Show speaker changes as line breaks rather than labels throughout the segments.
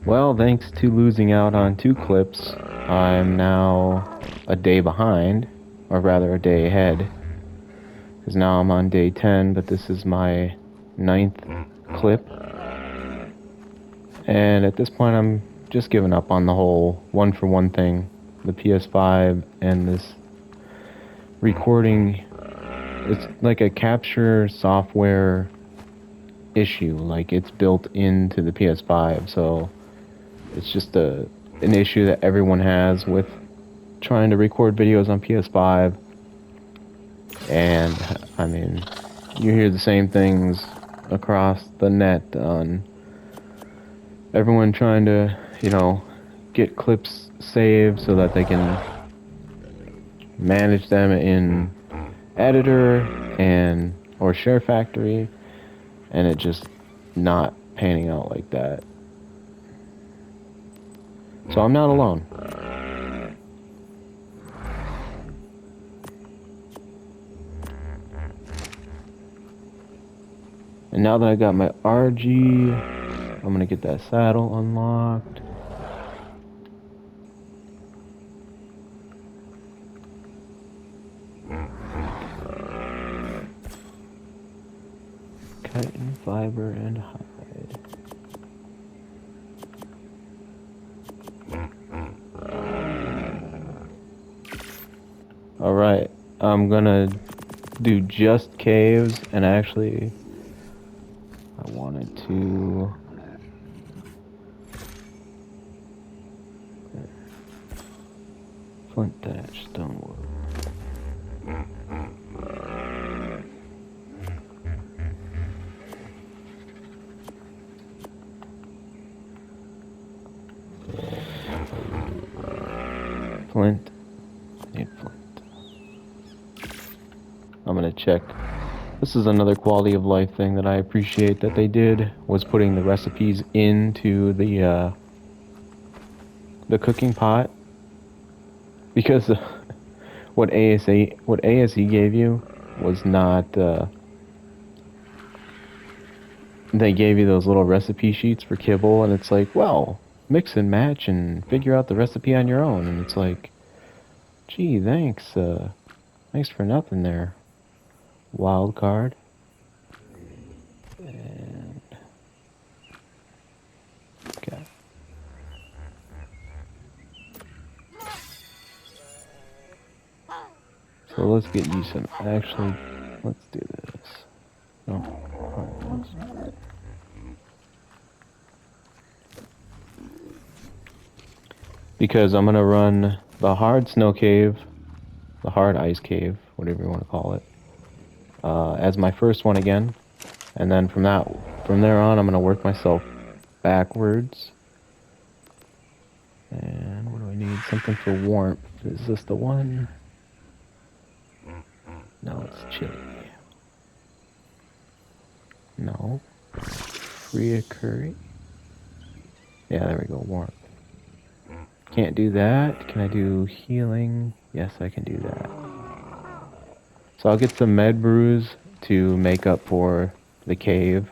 Well, thanks to losing out on 2 clips, I'm now a day behind, or rather a day ahead, because now I'm on day 10, but this is my 9th clip, and at this point I'm just giving up on the whole one-for-one thing. The PS5 and this recording, it's like a capture software issue, like it's built into the PS5, so it's just an issue that everyone has with trying to record videos on PS5. And I mean, you hear the same things across the net on everyone trying to, get clips saved so that they can manage them in editor and or share factory, and it just not panning out like that. So I'm not alone. And now that I got my RG, I'm gonna get that saddle unlocked. Chitin, fiber, and hide. Alright, I'm gonna do just caves, and actually I wanted to flint thatch, stonewood. Flint. Need flint. I'm gonna check. This is another quality of life thing that I appreciate that they did, was putting the recipes into the cooking pot, because what ASE gave you was not. They gave you those little recipe sheets for kibble, and it's like, well, mix and match and figure out the recipe on your own. And it's like, gee, thanks, thanks for nothing there. Wild card. And okay. So let's get you some. Actually, let's do this. No. Because I'm gonna run the hard snow cave, the hard ice cave, whatever you want to call it, as my first one again, and then from there on, I'm gonna work myself backwards. And what do I need? Something for warmth. Is this the one? No, it's chilly. No. Free curry. Yeah, there we go. Warmth. Can't do that. Can I do healing? Yes, I can do that. So I'll get some med brews to make up for the cave.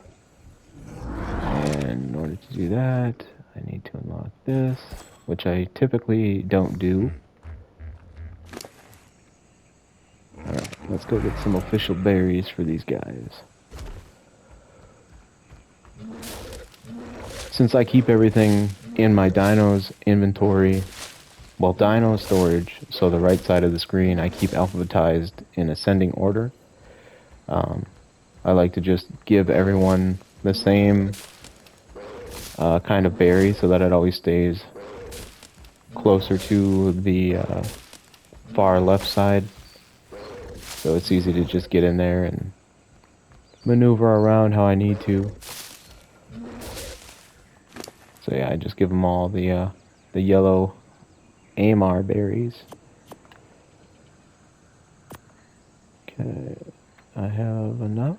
And in order to do that, I need to unlock this, which I typically don't do. Alright, let's go get some official berries for these guys. Since I keep everything in my dino's inventory, well, dino storage, so the right side of the screen, I keep alphabetized in ascending order. I like to just give everyone the same kind of berry so that it always stays closer to the far left side. So it's easy to just get in there and maneuver around how I need to. So yeah, I just give them all the yellow Amar berries. Okay, I have enough.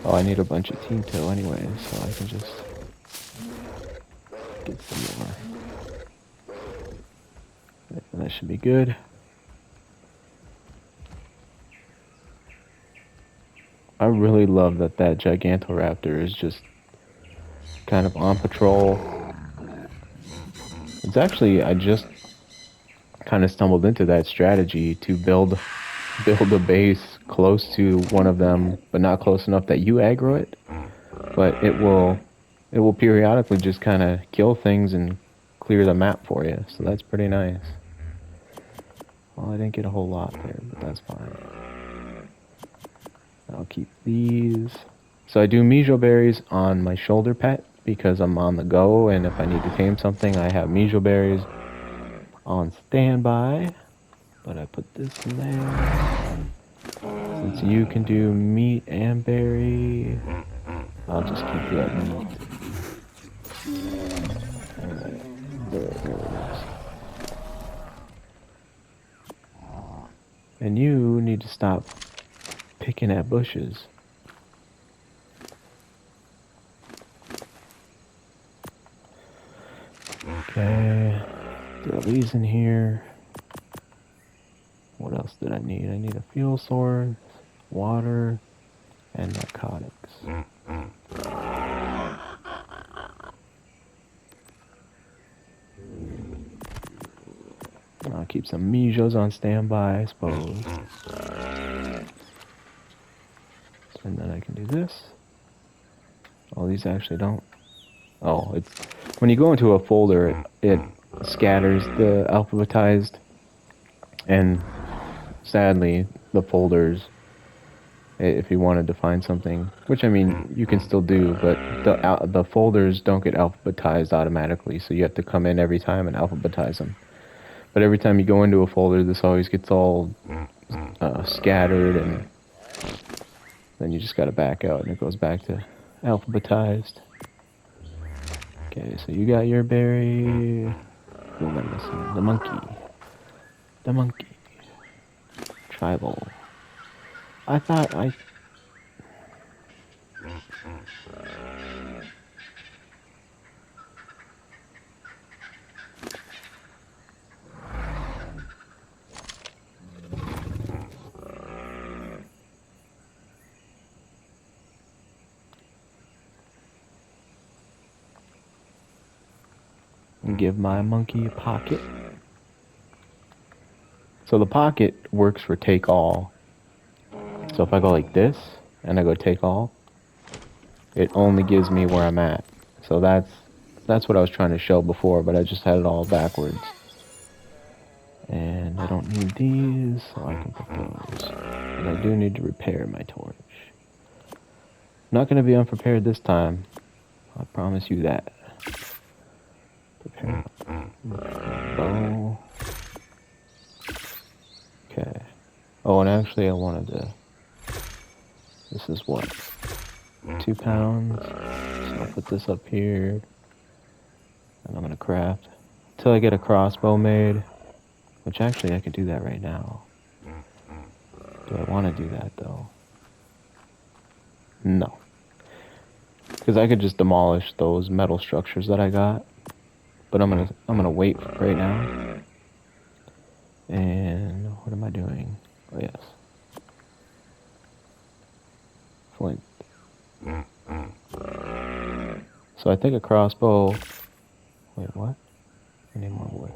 Oh, I need a bunch of Tinto anyway, so I can just get some more. And that should be good. I really love that Gigantoraptor is just kind of on patrol. It's actually, I just kind of stumbled into that strategy to build a base close to one of them, but not close enough that you aggro it. But it will periodically just kind of kill things and clear the map for you. So that's pretty nice. Well, I didn't get a whole lot there, but that's fine. I'll keep these. So I do mijo berries on my shoulder pet because I'm on the go, and if I need to tame something, I have mijo berries on standby. But I put this in there. Since you can do meat and berry, I'll just keep you at meat. There it is. And you need to stop picking at bushes. Okay, throw these in here. What else did I need? I need a fuel source, water, and narcotics. I'll keep some mijos on standby, I suppose. And then I can do this. Oh, these actually don't. Oh, it's when you go into a folder, it scatters the alphabetized, and sadly, the folders, if you wanted to find something, which I mean, you can still do, but the folders don't get alphabetized automatically, so you have to come in every time and alphabetize them. But every time you go into a folder, this always gets all scattered, and then you just gotta back out, and it goes back to alphabetized. Okay, so you got your berry. Who am I missing? The monkey. The monkey. Tribal. I thought I... give my monkey a pocket. So the pocket works for take all. So if I go like this, and I go take all, it only gives me where I'm at. So that's what I was trying to show before, but I just had it all backwards. And I don't need these, so I can put those. But I do need to repair my torch. Not going to be unprepared this time. I promise you that. Prepare my bow. Okay. Oh, and actually I wanted to... This is what? 2 pounds. So I'll put this up here. And I'm going to craft until I get a crossbow made. Which actually I could do that right now. Do I want to do that though? No. Because I could just demolish those metal structures that I got. But I'm gonna wait for right now. And what am I doing? Oh yes. Flint. So I think a crossbow... Wait, what? I need more wood.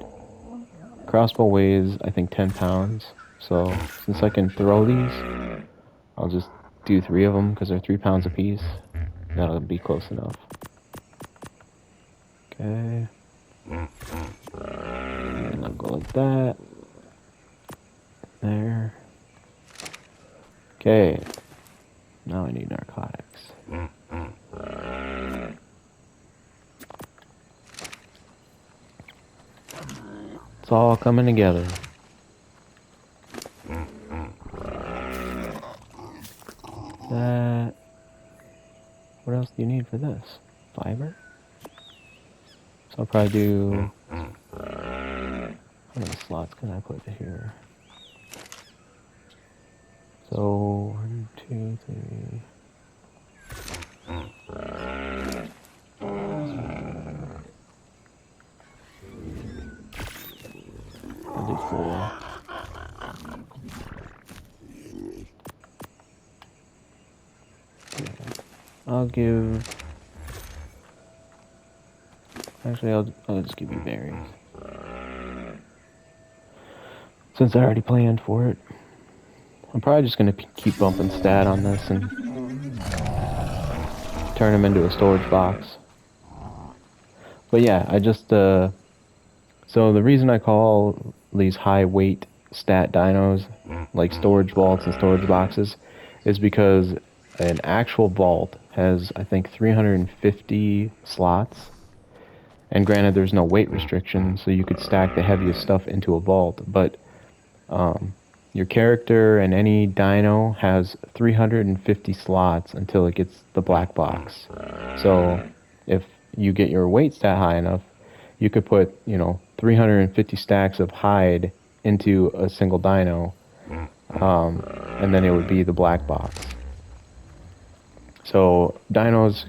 Crossbow weighs, I think, 10 pounds. So since I can throw these, I'll just do 3 of them because they're 3 pounds apiece. That'll be close enough. Okay. And I'll go like that. There. Okay. Now I need narcotics. It's all coming together. That. What else do you need for this? Fiber? So I'll probably do... How many slots can I put here? So, 1, 2, 3... I'll do 4. I'll give Actually, I'll just give you berries. Since I already planned for it. I'm probably just going to keep bumping stat on this and turn him into a storage box. But yeah, I just, so the reason I call these high weight stat dinos, like storage vaults and storage boxes, is because an actual vault has, I think, 350 slots. And granted, there's no weight restriction, so you could stack the heaviest stuff into a vault, but your character and any dino has 350 slots until it gets the black box. So if you get your weight stat high enough, you could put, 350 stacks of hide into a single dino, and then it would be the black box. So dinos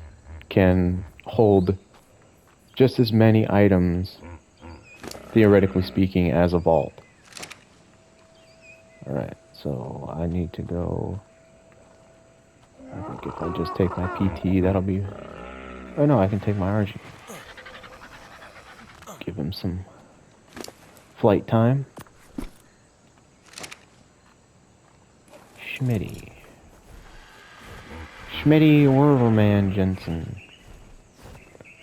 can hold just as many items, theoretically speaking, as a vault. Alright, so I need to go. I think if I just take my PT, that'll be. Oh no, I can take my RG. Give him some flight time. Schmitty. Schmitty Werverman Jensen.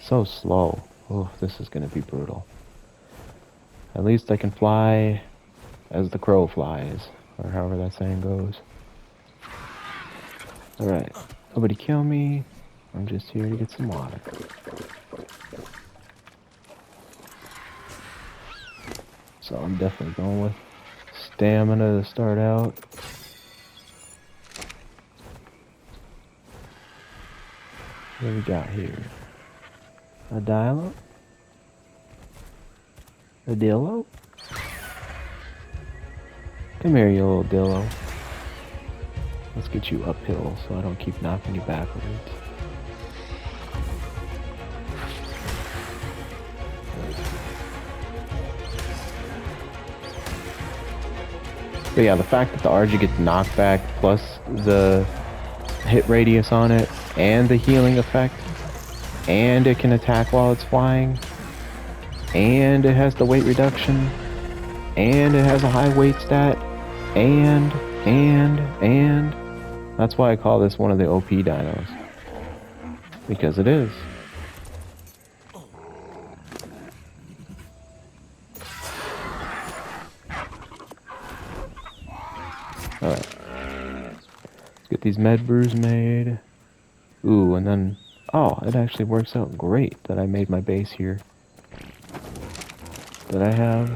So slow. Oh, this is gonna be brutal. At least I can fly as the crow flies, or however that saying goes. Alright, nobody kill me. I'm just here to get some water. So I'm definitely going with stamina to start out. What do we got here? A Dilo? A Dillo? Come here, you little Dillo. Let's get you uphill so I don't keep knocking you backwards. But yeah, the fact that the RG gets knocked back plus the hit radius on it and the healing effect, and it can attack while it's flying, and it has the weight reduction, and it has a high weight stat, and that's why I call this one of the OP dinos, because it is. Alright, let's get these med brews made. Ooh, and then, oh, it actually works out great that I made my base here. That I have.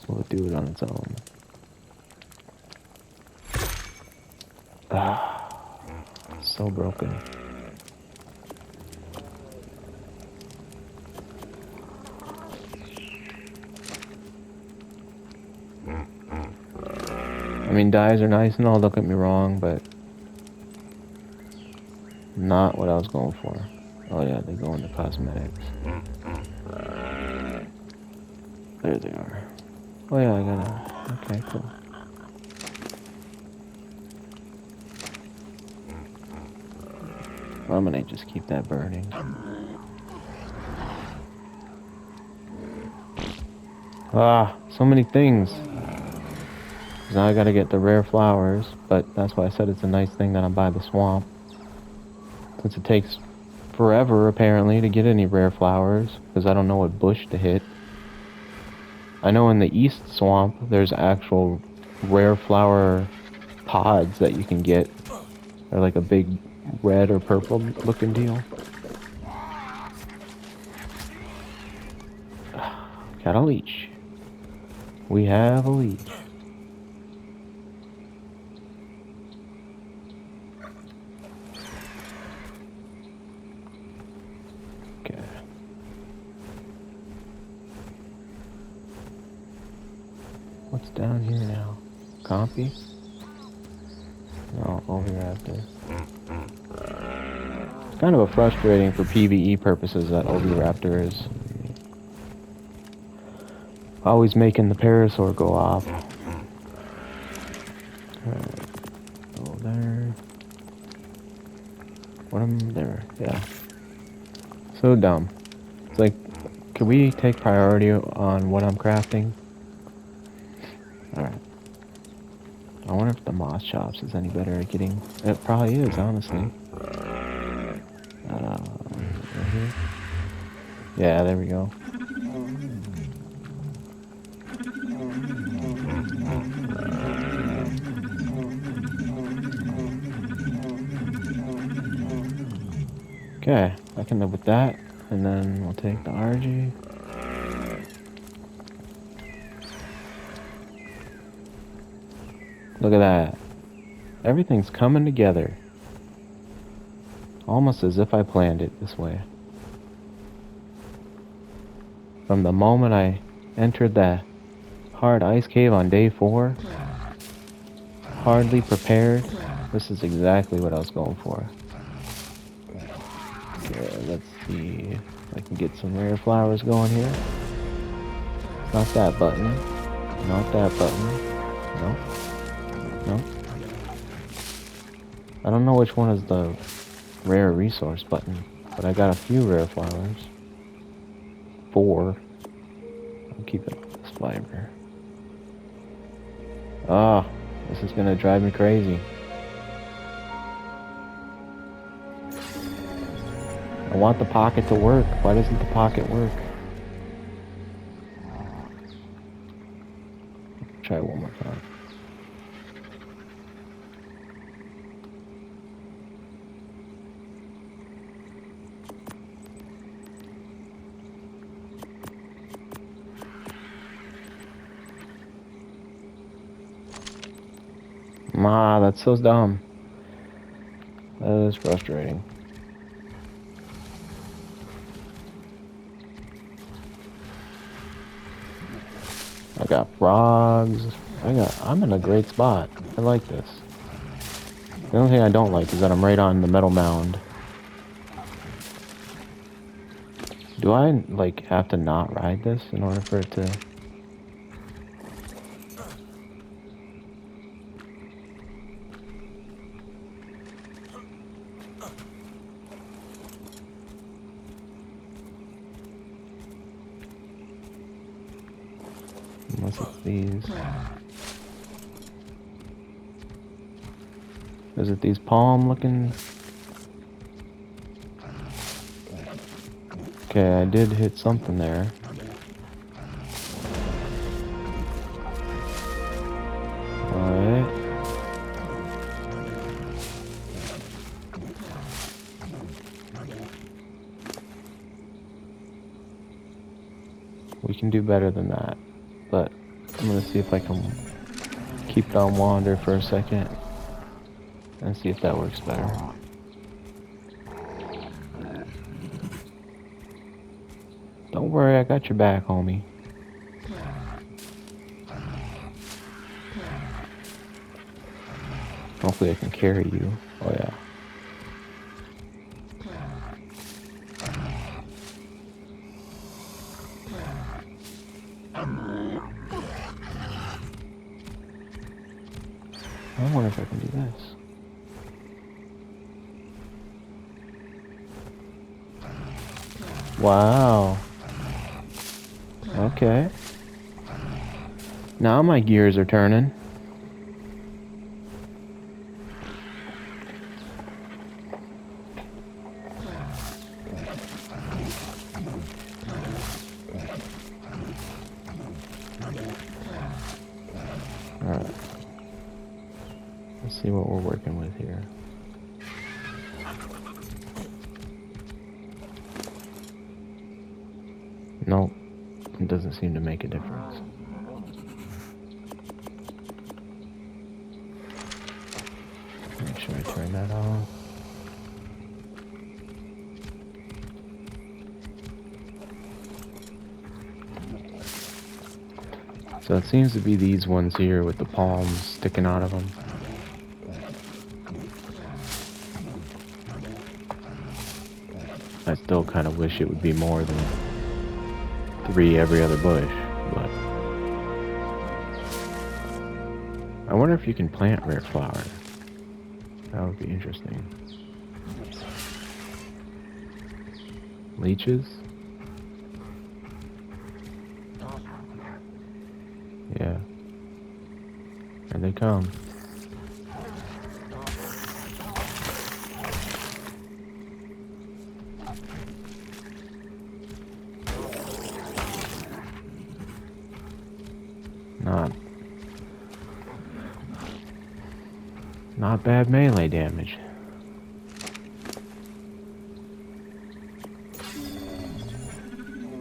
So we'll do it on its own. Ah, so broken. I mean, dyes are nice and all, don't get me wrong, but not what I was going for. Oh yeah, they go into cosmetics. There they are. Oh yeah, I gotta... Okay, cool. I'm gonna just keep that burning. Ah, so many things. Now I gotta get the rare flowers, but that's why I said it's a nice thing that I'm by the swamp. Since it takes forever, apparently, to get any rare flowers, because I don't know what bush to hit. I know in the east swamp, there's actual rare flower pods that you can get. They're like a big red or purple looking deal. Got a leech. We have a leech. Okay. What's down here now? Compy? No, Oviraptor. It's kind of a frustrating for PvE purposes that Oviraptor is. Always making the Parasaur go off. Alright. Go there. What am there? Yeah. So dumb. It's like, can we take priority on what I'm crafting? Alright. I wonder if the moss chops is any better at getting... It probably is, honestly. Right here? Yeah, there we go. Okay, I can live with that. And then we'll take the RG. Look at that. Everything's coming together. Almost as if I planned it this way. From the moment I entered that hard ice cave on day 4, hardly prepared, this is exactly what I was going for. Okay, let's see if I can get some rare flowers going here. Not that button. Not that button. No. No. I don't know which one is the rare resource button, but I got a few rare flowers. 4. I'm keeping this fiber. Ah, this is gonna drive me crazy. I want the pocket to work. Why doesn't the pocket work? Try it one more time. Ah, that's so dumb. That is frustrating. I got frogs. I'm in a great spot. I like this. The only thing I don't like is that I'm right on the metal mound. Do I, like, have to not ride this in order for it to... Unless it's these. Is it these palm looking? Okay, I did hit something there. Alright. We can do better than that. But I'm gonna see if I can keep it on wander for a second and see if that works better. Don't worry, I got your back, homie. Hopefully I can carry you. Oh yeah. I wonder if I can do this. Wow. Okay. Now my gears are turning. Alright. Let's see what we're working with here. Nope. It doesn't seem to make a difference. Make sure I turn that off. So it seems to be these ones here with the palms sticking out of them. I still kind of wish it would be more than 3 every other bush, but... I wonder if you can plant rare flower. That would be interesting. Leeches? Yeah. Here they come. Not bad melee damage.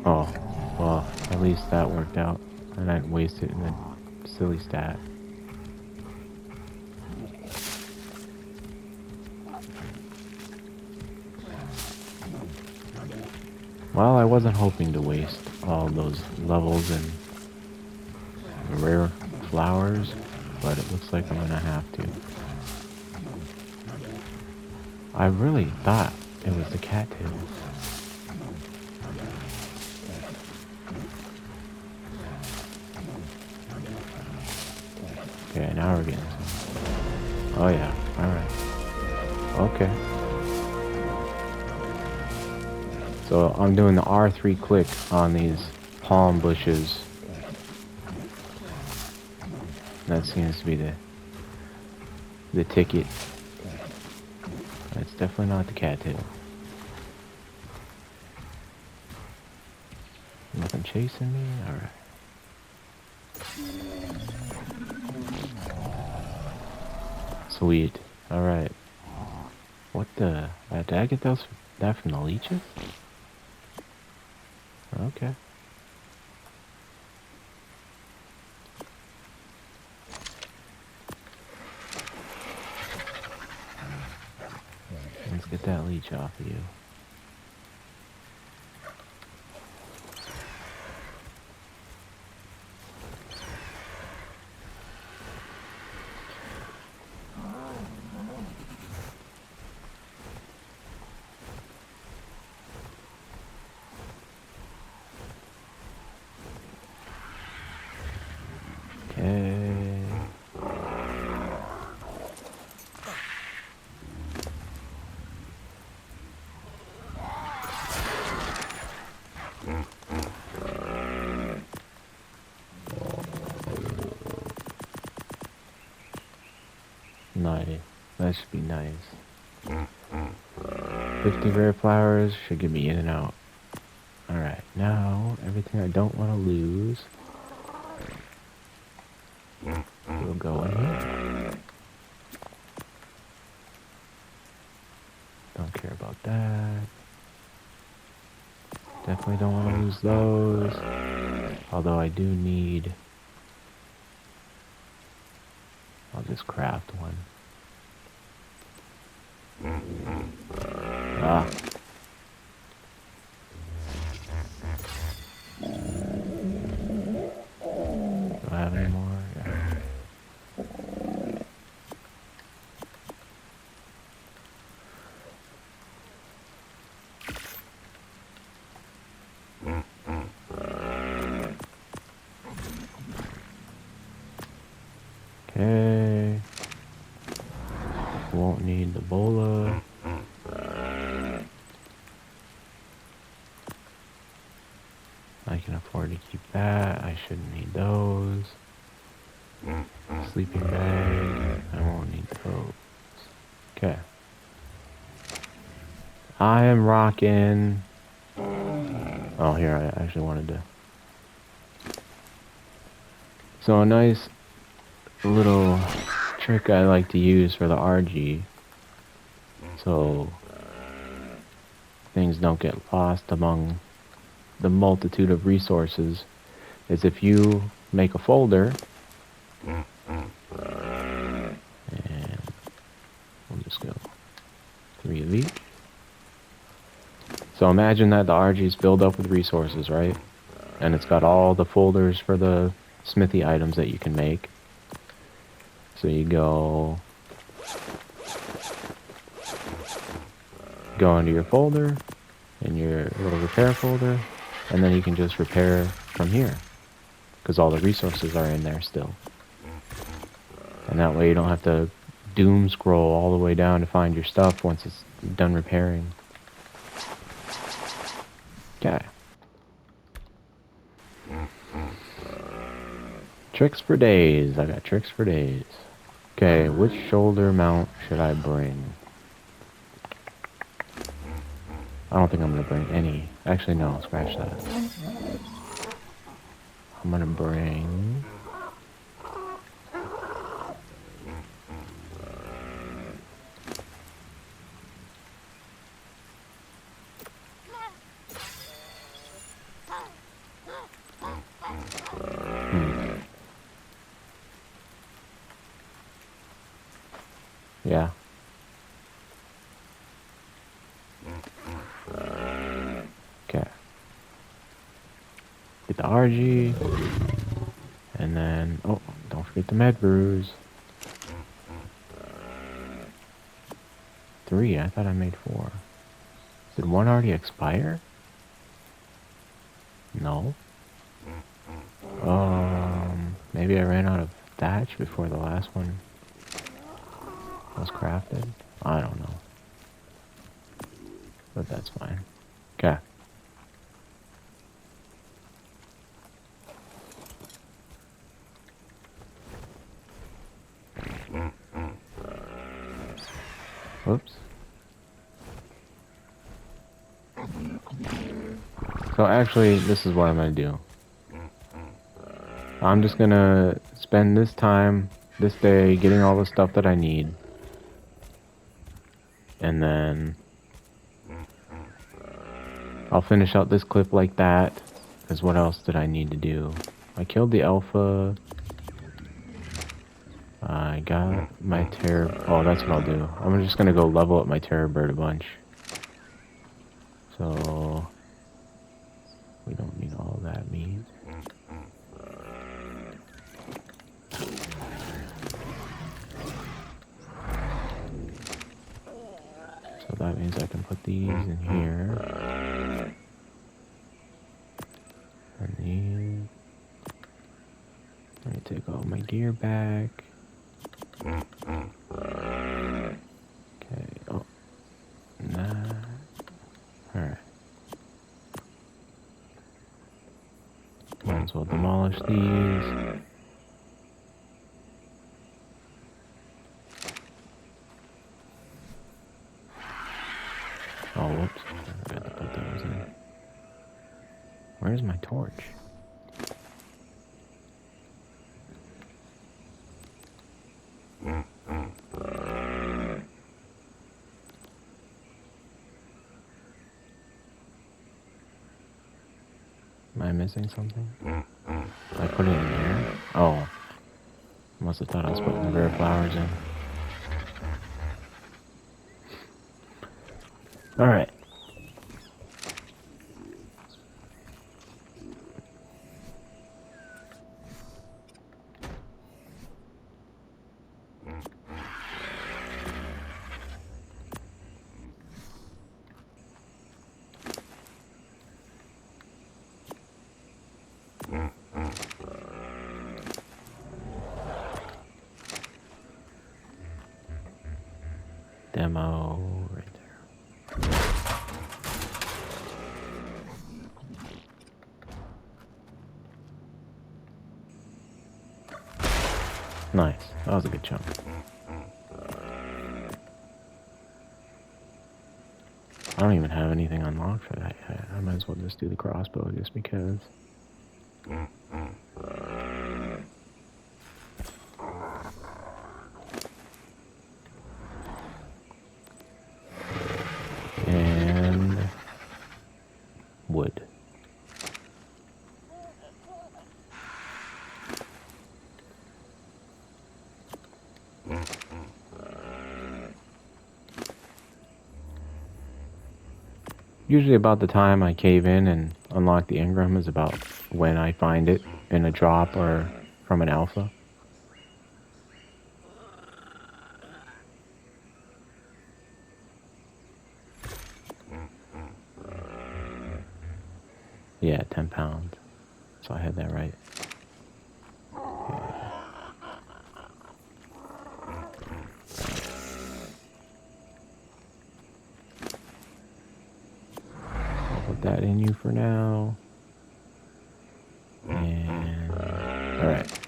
Oh, well, at least that worked out. And I didn't waste it in a silly stat. Well, I wasn't hoping to waste all those levels and rare flowers, but it looks like I'm gonna have to. I really thought it was the cattails. Okay, now we're getting some. Oh yeah, alright. Okay. So I'm doing the R3 click on these palm bushes. That seems to be the ticket. It's definitely not the cattail. Nothing chasing me? Alright. Sweet. Alright. What the? Did I get that from the leeches? Okay. Let's get that leech off of you. Okay. Nice. That should be nice. 50 rare flowers should get me in and out. Alright, now everything I don't want to lose will go in here. Don't care about that. Definitely don't want to lose those. Although I do need... I'll just craft one. Ah. Do I have any more? Yeah. Okay. Won't need the bola. I can afford to keep that. I shouldn't need those. Sleeping bag. I won't need those. Okay. I am rocking. Oh, here, I actually wanted to. So a nice little trick I like to use for the RG, so things don't get lost among the multitude of resources, is if you make a folder, and we'll just go 3 of each. So imagine that the RG is filled up with resources, right? And it's got all the folders for the smithy items that you can make. So you go into your folder, in your little repair folder, and then you can just repair from here, because all the resources are in there still. And that way you don't have to doom scroll all the way down to find your stuff once it's done repairing. Okay. Tricks for days. I got tricks for days. Okay, which shoulder mount should I bring? I don't think I'm gonna bring any. Actually, no, scratch that. I'm gonna bring... Yeah. Okay. Get the RG. And then... Oh, don't forget the med brews. 3, I thought I made 4. Did 1 already expire? No. Maybe I ran out of thatch before the last one was crafted. I don't know. But that's fine. Okay. Whoops. So actually, this is what I'm gonna do. I'm just gonna spend this time, this day, getting all the stuff that I need. And then I'll finish out this clip like that. Because what else did I need to do? I killed the alpha. I got my terror... Oh, that's what I'll do. I'm just gonna go level up my terror bird a bunch. So... we don't need all that meat. So that means I can put these in here. And these... let me take all my gear back. Okay, oh. Nah. Alright. Might as well demolish these. Oh, whoops. I forgot to put those in. Where's my torch? Am I missing something? I put it in there? Oh. Must have thought I was putting the rare flowers in. Alright. Demo right there. Nice. That was a good chunk. I don't even have anything unlocked for that yet. I might as well just do the crossbow just because. And wood. Usually about the time I cave in and unlock the engram is about when I find it in a drop or from an alpha. Yeah, 10 pounds. So I had that right. Yeah. I'll put that in you for now. And alright.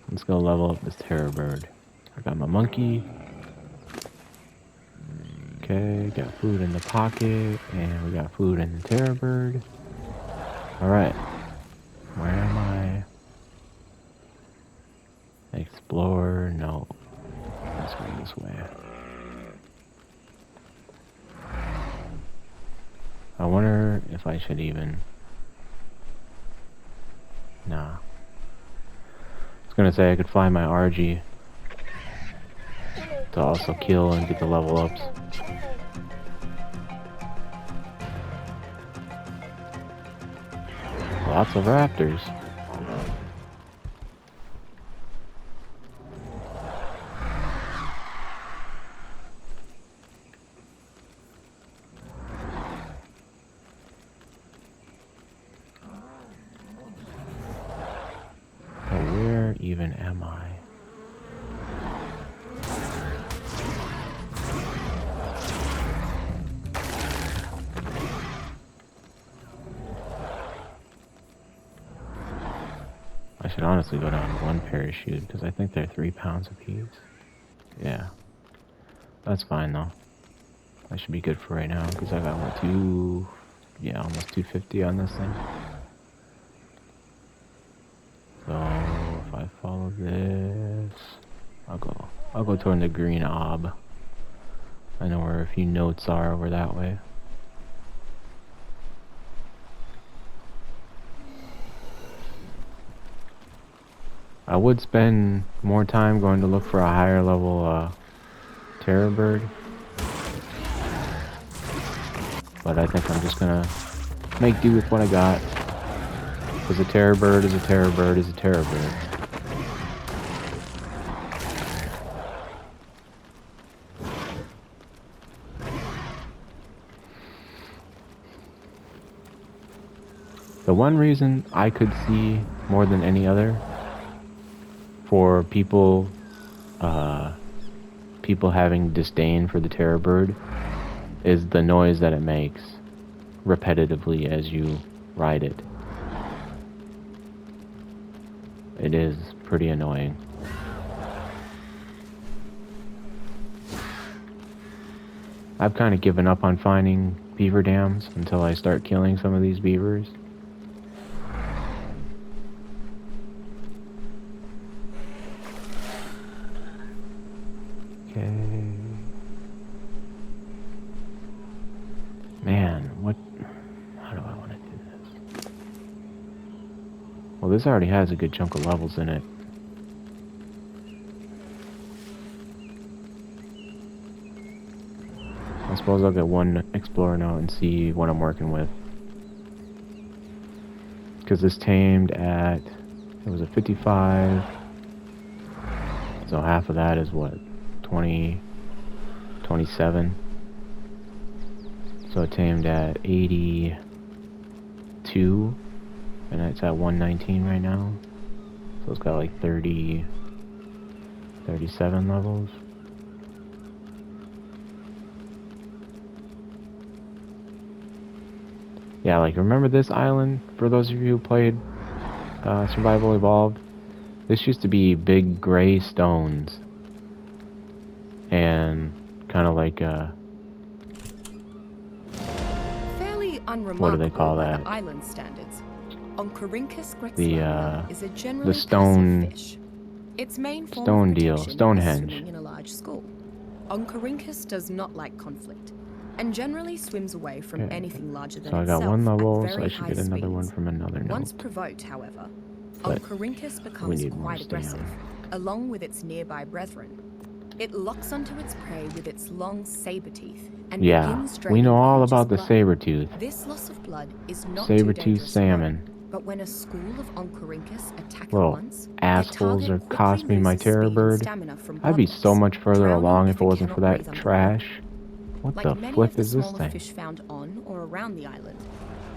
Let's go level up this terror bird. I got my monkey. Okay, got food in the pocket, and we got food in the terror bird. Alright. Where am I? Explore, no. Let's go this way. I wonder if I should even... Nah. I was gonna say I could fly my RG to also kill and get the level ups. Lots of raptors. But where even am I? I should honestly go down one parachute because I think they're 3 pounds apiece. Yeah. That's fine though. That should be good for right now because I got what, almost 250 on this thing. So if I follow this, I'll go toward the green ob. I know where a few notes are over that way. I would spend more time going to look for a higher level terror bird, but I think I'm just gonna make do with what I got. Because a terror bird is a terror bird is a terror bird. The one reason I could see more than any other for people having disdain for the terror bird is the noise that it makes repetitively as you ride it. It is pretty annoying. I've kind of given up on finding beaver dams until I start killing some of these beavers. Okay. Man, how do I want to do this? Well, this already has a good chunk of levels in it. I suppose I'll get one explorer note and see what I'm working with. Because this tamed at, it was a 55. So half of that is what? 27. So it tamed at 82, and it's at 119 right now. So it's got like 37 levels. Yeah, like remember this island? For those of you who played Survival Evolved, this used to be big gray stones. And kind of like
fairly
what do they call that?
Island standards. Oncorhynchus is a
the stone
fish. Its main form
stone
of
deal,
protection
Stonehenge.
is swimming in a large school. Oncorhynchus does not like conflict and generally swims away from anything larger than itself.
So I got one level,
at
so
very
I should get
high
another
speeds.
one from another note.
Once provoked, however,
But
Oncorhynchus
we
becomes
need more
quite
stamina.
aggressive, along with its nearby brethren. It locks onto its prey with its long saber teeth and begins draining
we know all
creature's
about the
blood.
saber tooth.
This loss of blood is not too
Saber-tooth
dangerous
salmon.
alone, but when a school of Oncorhynchus attack
Little
at once,
assholes
their
are
target
cost me
quickly
my
loses
terror
speed and
bird.
stamina from
I'd be
blood
so
loss,
much further
drowning
along
if
if it wasn't
cannot
for
breathe
that
underwater.
trash. What
Like
the
many
flip
of the
is this
smaller
thing?
fish found on or around the island,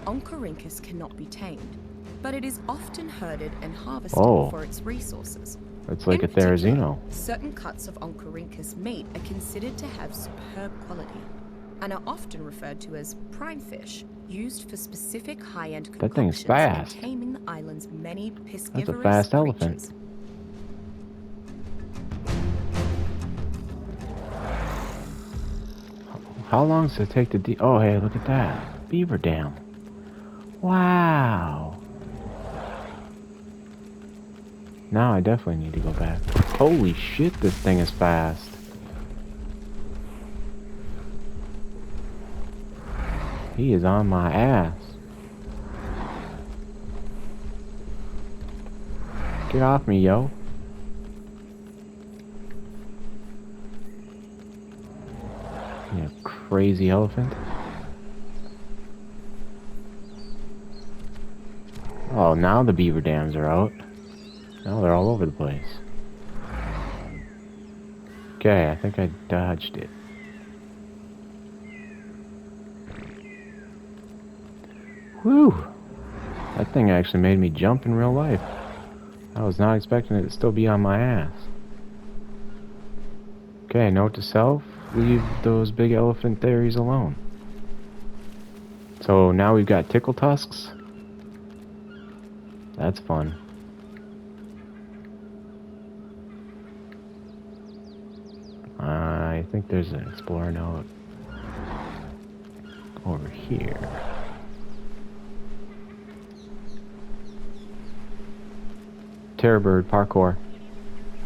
Oncorhynchus cannot be tamed, but it is often herded and harvested for its resources.
It's like
In
a Therizino.
certain cuts of Oncorhynchus meat are considered to have superb quality and are often referred to as prime fish used for specific high-end
That thing's
concoctions and
fast.
taming the island's many
That's a
piscivorous
fast elephant.
creatures.
How long does it take to oh, hey, look at that. Beaver dam. Wow. Now I definitely need to go back. Holy shit, this thing is fast. He is on my ass. Get off me, yo. You crazy elephant. Oh, now the beaver dams are out. Now they're all over the place. Okay, I think I dodged it. Whew! That thing actually made me jump in real life. I was not expecting it to still be on my ass. Okay, note to self, leave those big elephant theories alone. So now we've got tickle tusks. That's fun. I think there's an explorer note over here. Terror bird, parkour.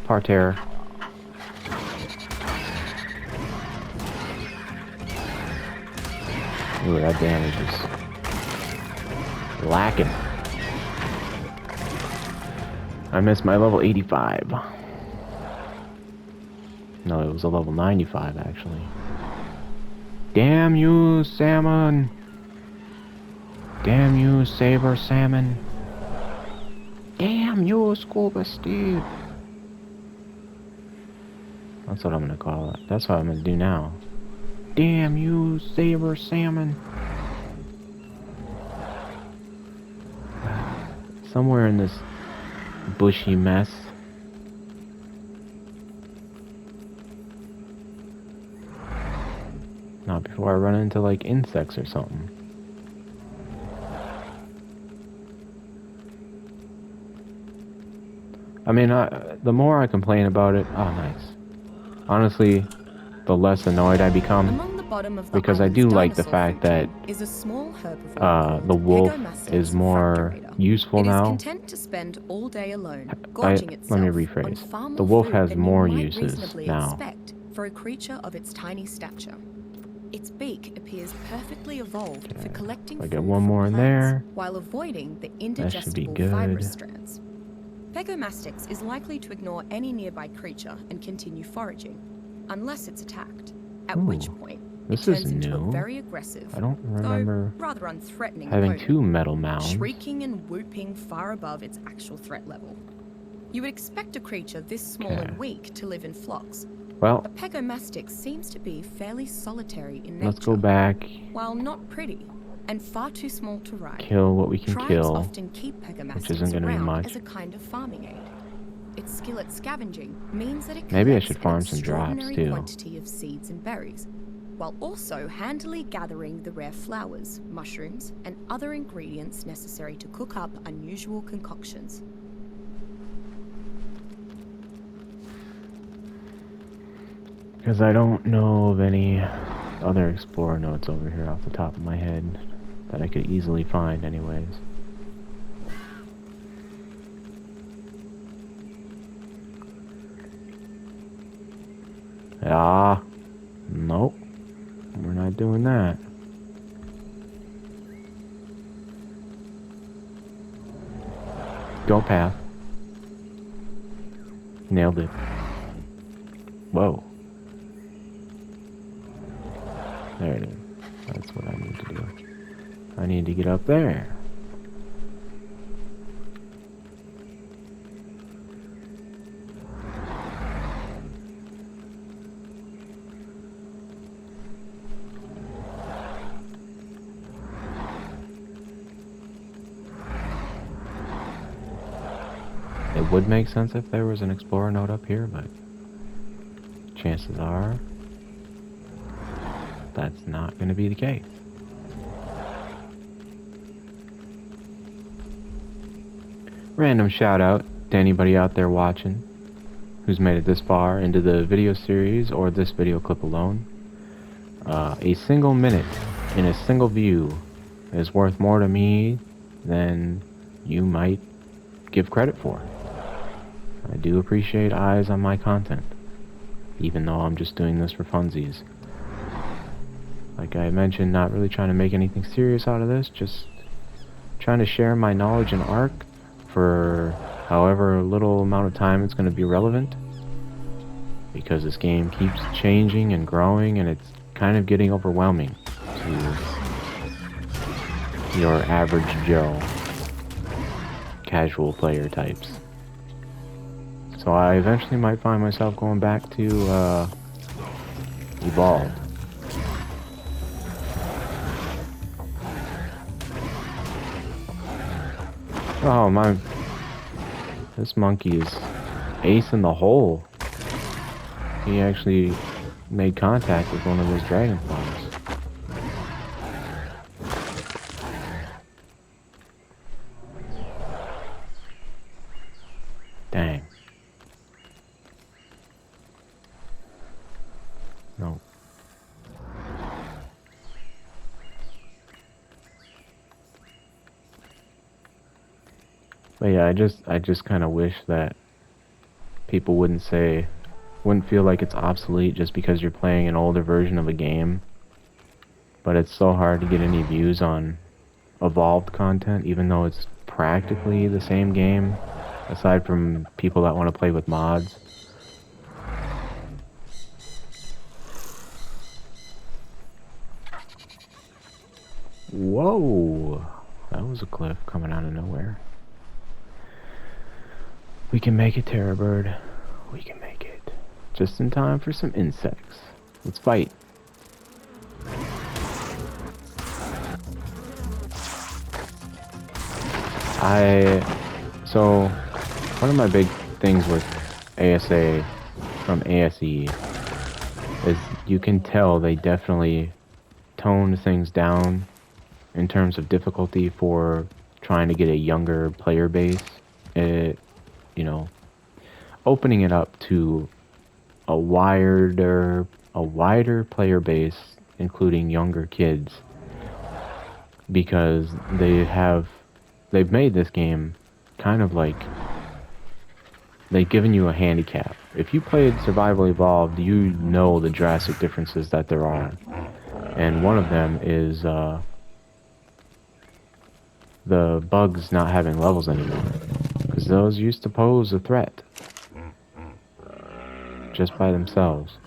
Parterre. Ooh, that damage is lacking. I missed my level 85. No, it was a level 95 actually. Damn you, salmon! Damn you, saber salmon! Damn you, scuba Steve! That's what I'm gonna call it. That's what I'm gonna do now. Damn you, saber salmon! Somewhere in this bushy mess. Not before I run into like insects or something. I mean, the more I complain about it, oh nice. Honestly, the less annoyed I become.
Among the bottom of the
Because I
island's
do like the
dinosaur
fact
food
that
chain is a small herbivore called
the wolf
Pegomastix
is more
fracturata.
useful
It is
now.
content to spend all day alone, gorging itself
Let me
on
rephrase.
far more
The wolf
food
has
than
more
you might
uses
reasonably
now.
expect for a creature of its tiny stature. Its beak appears perfectly evolved for collecting
I
food
get one
from
more in
plants,
there.
while avoiding the
That should be
indigestible
good.
fibrous strands. Pegomastix is likely to ignore any nearby creature and continue foraging, unless it's attacked, at which point it
This is
turns into a
new.
very aggressive,
I don't remember
though rather unthreatening
having
opponent,
two metal mounds.
shrieking and whooping far above its actual threat level. You would expect a creature this small and weak to live in flocks.
Well,
A Pegomastix seems to be fairly solitary in nature.
let's go back.
While not pretty and far too small to ride,
Kill what we can
tribes
kill,
often keep
which isn't
Pegomastix
going to be
around
much.
as a kind of farming aid. Its skill at scavenging means that it
Maybe I
collects
should
an
farm some drops
extraordinary
too.
quantity of seeds and berries, while also handily gathering the rare flowers, mushrooms, and other ingredients necessary to cook up unusual concoctions.
Because I don't know of any other explorer notes over here off the top of my head that I could easily find anyways. Ah, nope. We're not doing that. Go path. Nailed it. Whoa. There it is. That's what I need to do. I need to get up there. It would make sense if there was an explorer node up here, but chances are that's not going to be the case. Random shout out to anybody out there watching who's made it this far into the video series or this video clip alone. A single minute in a single view is worth more to me than you might give credit for. I do appreciate eyes on my content, even though I'm just doing this for funsies. Like I mentioned, not really trying to make anything serious out of this, just trying to share my knowledge in Ark for however little amount of time it's going to be relevant, because this game keeps changing and growing, and it's kind of getting overwhelming to your average Joe casual player types. So I eventually might find myself going back to Evolved. Oh my, this monkey is ace in the hole. He actually made contact with one of those dragonflies. Dang. No. But yeah, I just kind of wish that people wouldn't feel like it's obsolete just because you're playing an older version of a game. But it's so hard to get any views on evolved content, even though it's practically the same game, aside from people that want to play with mods. Whoa! That was a cliff coming out of nowhere. We can make it, Terror Bird. We can make it. Just in time for some insects. Let's fight. So, one of my big things with ASA from ASE is you can tell they definitely toned things down in terms of difficulty for trying to get a younger player base. You know, opening it up to a wider player base, including younger kids, because they've made this game kind of like they've given you a handicap. If you played Survival Evolved, you know the drastic differences that there are, and one of them is the bugs not having levels anymore, because those used to pose a threat just by themselves.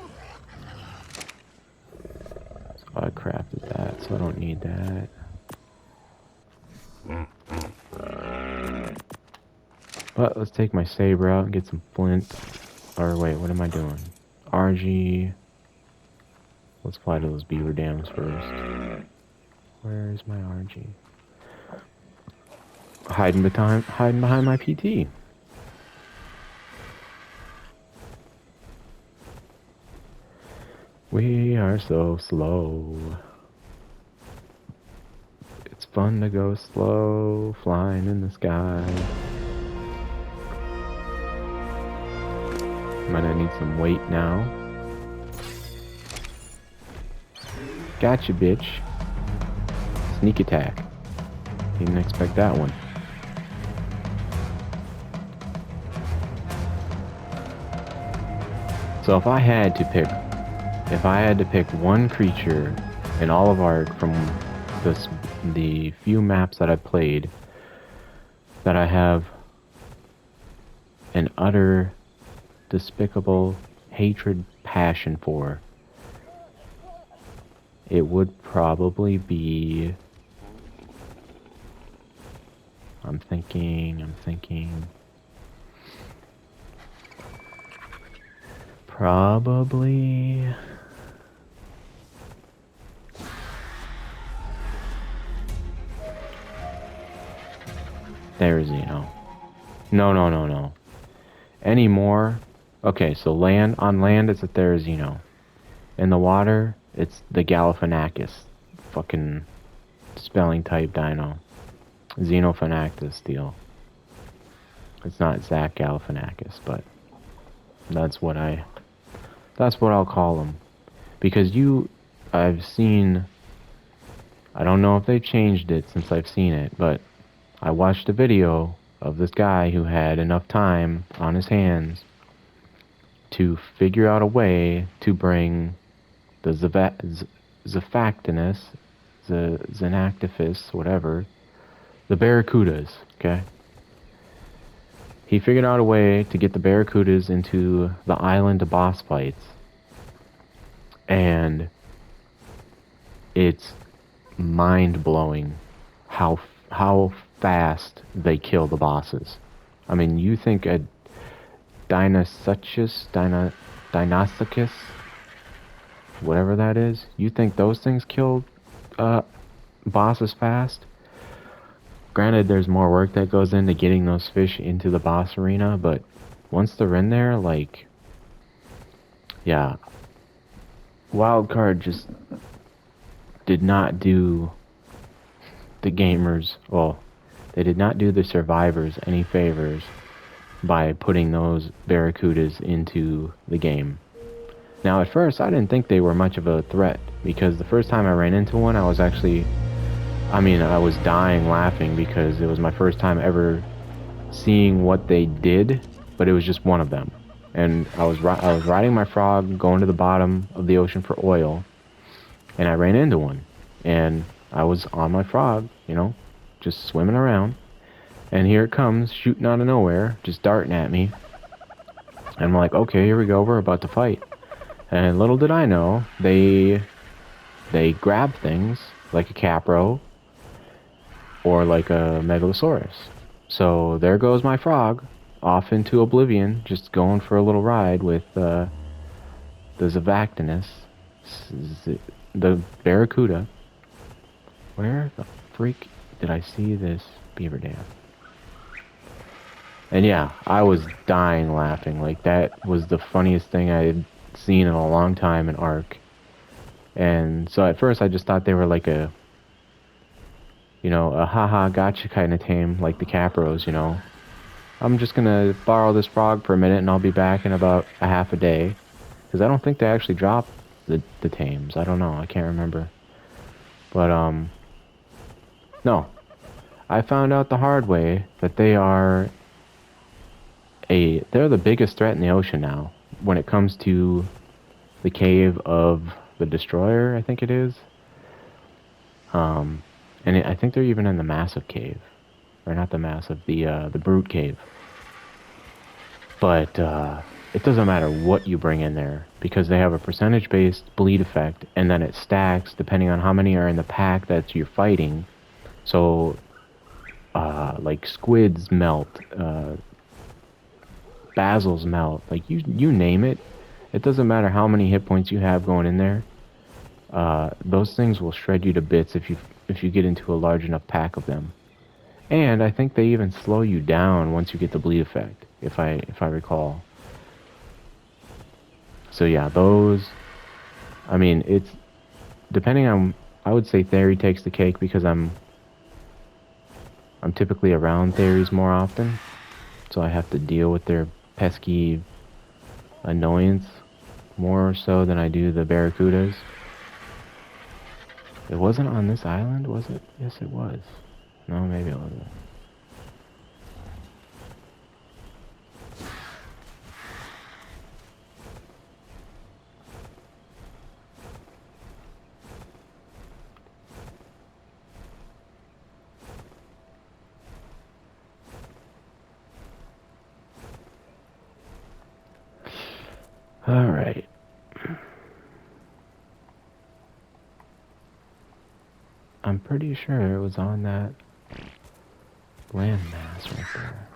So I crafted that, so I don't need that. But let's take my saber out and get some flint. Or wait, what am I doing? RG. Let's fly to those beaver dams first. Where is my RG? Hiding behind my PT. We are so slow. It's fun to go slow, flying in the sky. I'm gonna need some weight now. Gotcha, bitch. Sneak attack. Didn't expect that one. So if I had to pick one creature in all of Ark from the few maps that I've played that I have an utter despicable hatred passion for, it would probably be, I'm thinking, probably there's no anymore. Okay, so on land it's a Therizino. In the water it's the Gallifenacus, fucking spelling type dino. Xenophanactus deal. It's not Zach Galifianakis, but that's what I'll call him. Because I've seen, I don't know if they've changed it since I've seen it, but I watched a video of this guy who had enough time on his hands to figure out a way to bring the Zephactinus, the Xenactifus, whatever, the Barracudas, okay? He figured out a way to get the Barracudas into the island boss fights, and it's mind-blowing how fast they kill the bosses. I mean, you think a Dinosuchus, whatever that is, you think those things kill bosses fast? Granted, there's more work that goes into getting those fish into the boss arena, but once they're in there, like, yeah, Wildcard just did not do the gamers, well, they did not do the survivors any favors by putting those Barracudas into the game. Now, at first, I didn't think they were much of a threat, because the first time I ran into one, I was dying laughing because it was my first time ever seeing what they did, but it was just one of them. And I was riding my frog, going to the bottom of the ocean for oil, and I ran into one. And I was on my frog, just swimming around, and here it comes, shooting out of nowhere, just darting at me. And I'm like, okay, here we go, we're about to fight. And little did I know, they grab things like a capro or like a megalosaurus. So there goes my frog off into oblivion, just going for a little ride with the Zavactinus, the Barracuda. Where the freak did I see this beaver dam? And yeah, I was dying laughing. Like, that was the funniest thing I had seen in a long time in Ark. And so at first I just thought they were like a haha gotcha kind of tame, like the Capros, I'm just gonna borrow this frog for a minute and I'll be back in about a half a day. Because I don't think they actually drop the tames. I don't know, I can't remember. But, no. I found out the hard way that they're the biggest threat in the ocean now. When it comes to the cave of the Destroyer, I think it is. I think they're even in the Massive Cave. Or not the Massive, the Brute Cave. But, it doesn't matter what you bring in there, because they have a percentage-based bleed effect, and then it stacks depending on how many are in the pack that you're fighting. So, like squids melt, basils melt, like you name it. It doesn't matter how many hit points you have going in there. Those things will shred you to bits if you get into a large enough pack of them. And I think they even slow you down once you get the bleed effect, if I recall. So yeah, it's depending on, I would say Theory takes the cake because I'm typically around Theories more often, so I have to deal with their pesky annoyance more so than I do the Barracudas. It wasn't on this island, was it? Yes, it was. No, maybe it wasn't. Alright. I'm pretty sure it was on that landmass right there.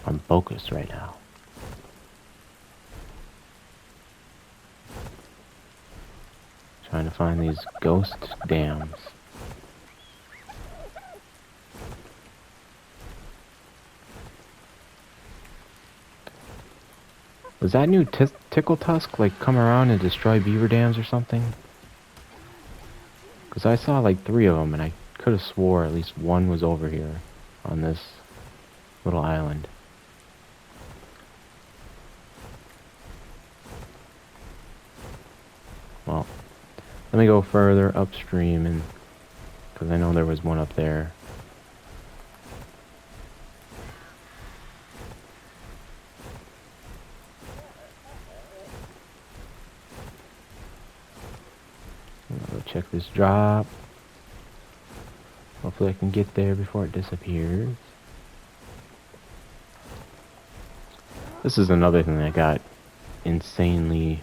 I'm focused right now. trying to find these ghost dams. Does that new Tickle Tusk like come around and destroy beaver dams or something? Because I saw like 3 of them and I could have swore at least one was over here on this little island. Well, let me go further upstream, and because I know there was one up there. I'm gonna go check this drop. Hopefully I can get there before it disappears. This is another thing that got insanely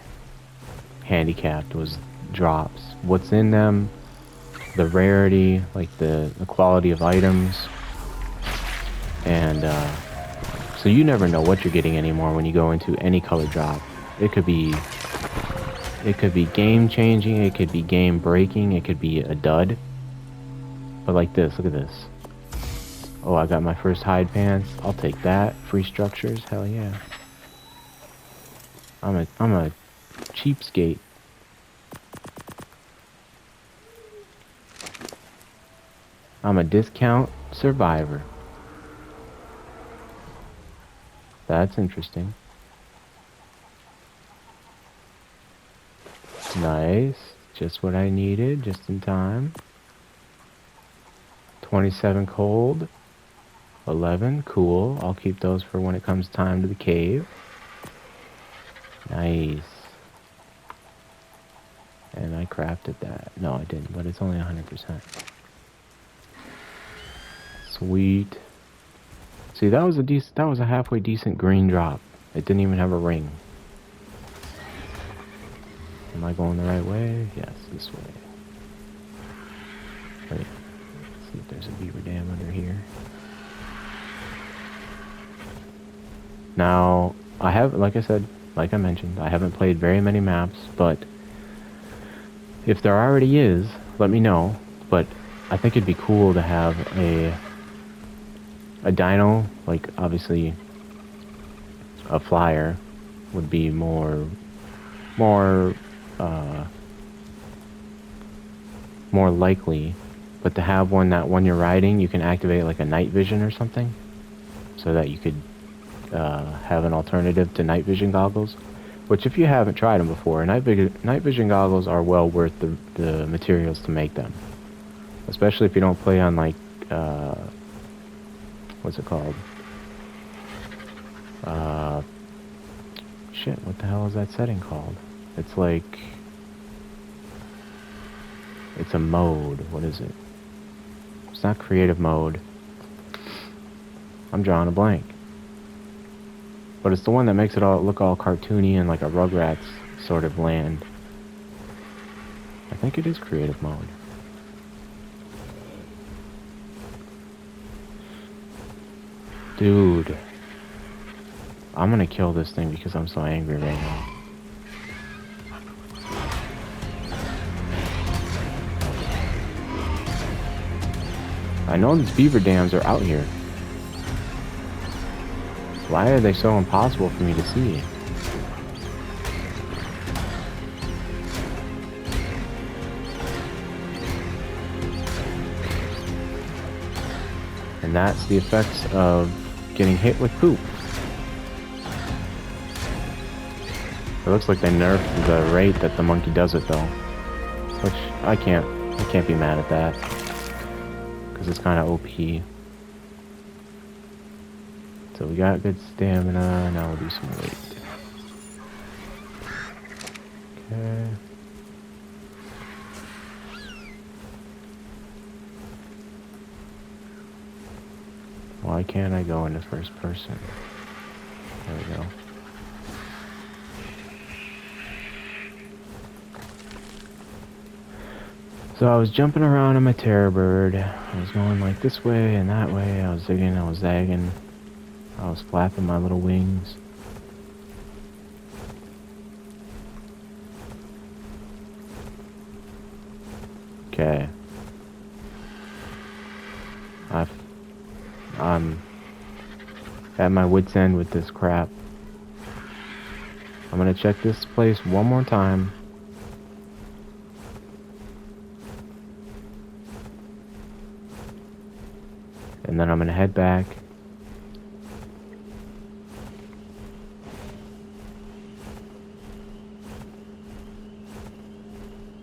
handicapped, was drops. What's in them, the rarity, like the quality of items, and so you never know what you're getting anymore when you go into any color drop. It could be game changing, it could be game breaking, it could be a dud. But like this, look at this. Oh, I got my first hide pants. I'll take that. Free structures, hell yeah. I'm a cheapskate. I'm a discount survivor. That's interesting. Nice. Just what I needed, just in time. 27 cold. 11, cool. I'll keep those for when it comes time to the cave. Nice. And I crafted that. No, I didn't, but it's only 100%. Sweet. See, that was a halfway decent green drop. It didn't even have a ring. Am I going the right way? Yes, this way. Wait. Let's see if there's a beaver dam under here. Now, I have, like I mentioned, I haven't played very many maps, but if there already is, let me know. But I think it'd be cool to have a dino, like obviously a flyer would be more likely, but to have one that when you're riding you can activate like a night vision or something, so that you could have an alternative to night vision goggles, which if you haven't tried them before, night vision goggles are well worth the materials to make them, especially if you don't play on like what's it called, shit, what the hell is that setting called? It's like, it's a mode. What is it? It's not creative mode. I'm drawing a blank. But it's the one that makes it all look all cartoony and like a Rugrats sort of land. I think it is creative mode. Dude. I'm gonna kill this thing because I'm so angry right now. I know these beaver dams are out here. Why are they so impossible for me to see? And that's the effects of getting hit with poop. It looks like they nerfed the rate that the monkey does it though. Which I can't be mad at that. Because it's kind of OP. So we got good stamina, now we'll do some weight. Okay. Why can't I go into first person? There we go. So I was jumping around on my terror bird. I was going like this way and that way. I was zigging, I was zagging. I was flapping my little wings. Okay. I'm at my wit's end with this crap. I'm gonna check this place one more time. And then I'm gonna head back.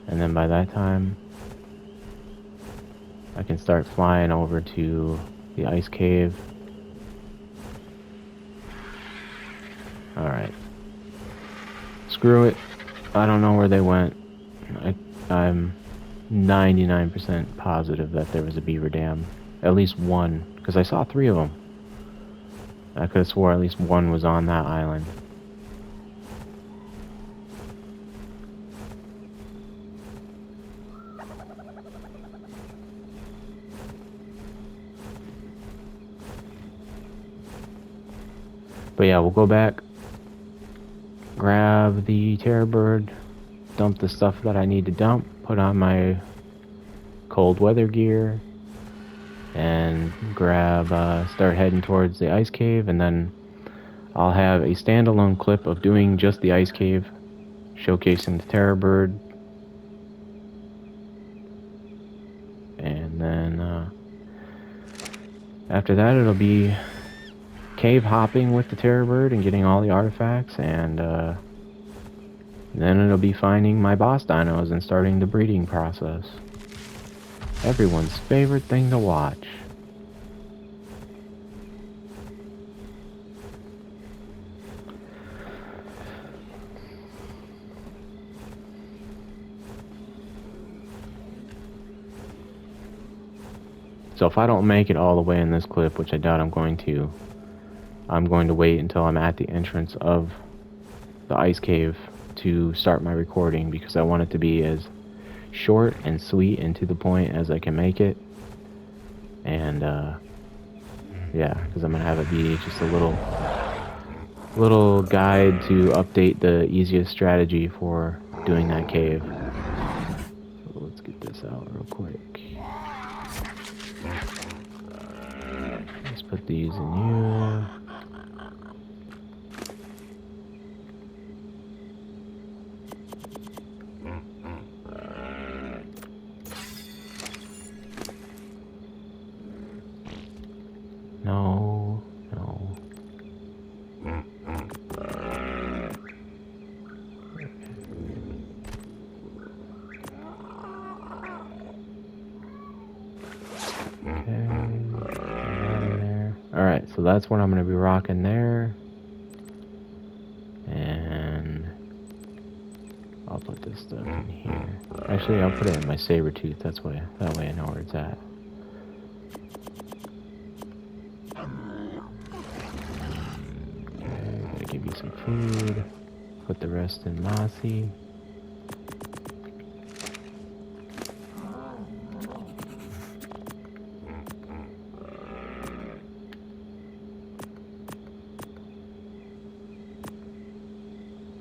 And then by that time, I can start flying over to the ice cave. Alright. Screw it. I don't know where they went. I'm 99% positive that there was a beaver dam. At least one. Because I saw 3 of them. I could have swore at least one was on that island. But yeah, we'll go back, grab the terror bird, dump the stuff that I need to dump, put on my cold weather gear, and start heading towards the ice cave, and then I'll have a standalone clip of doing just the ice cave, showcasing the terror bird, and then after that it'll be cave hopping with the terror bird and getting all the artifacts, and then it'll be finding my boss dinos and starting the breeding process. Everyone's favorite thing to watch. So if I don't make it all the way in this clip, which I doubt I'm going to wait until I'm at the entrance of the ice cave to start my recording, because I want it to be as short and sweet and to the point as I can make it. And yeah, because I'm gonna have it be just a little guide to update the easiest strategy for doing that cave. So let's get this out real quick. Let's put these in here. No, no. Alright, so that's what I'm going to be rocking there. And I'll put this stuff in here. Actually, I'll put it in my saber tooth. That way I know where it's at. Okay, gotta give you some food. Put the rest in Mossy.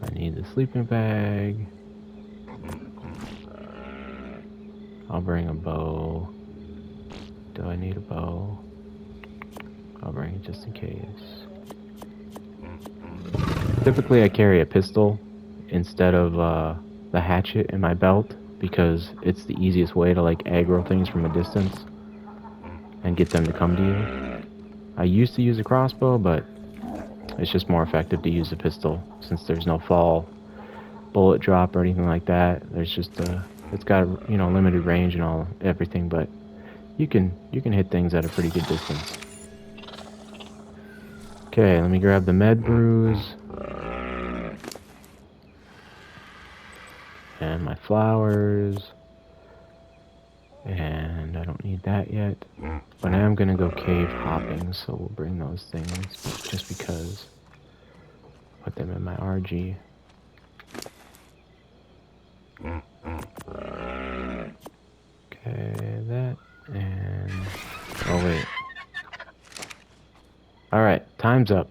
I need the sleeping bag. I'll bring a bow. Do I need a bow? I'll bring it just in case. Typically I carry a pistol instead of the hatchet in my belt, because it's the easiest way to like aggro things from a distance and get them to come to you. I used to use a crossbow, but it's just more effective to use a pistol since there's no fall bullet drop or anything like that. There's just it's got, you know, limited range and everything, but you can hit things at a pretty good distance. Okay, let me grab the med brews and my flowers, and I don't need that yet, but I am gonna go cave hopping, so we'll bring those things just because. Put them in my RG. Okay, that, and oh wait. Alright, time's up.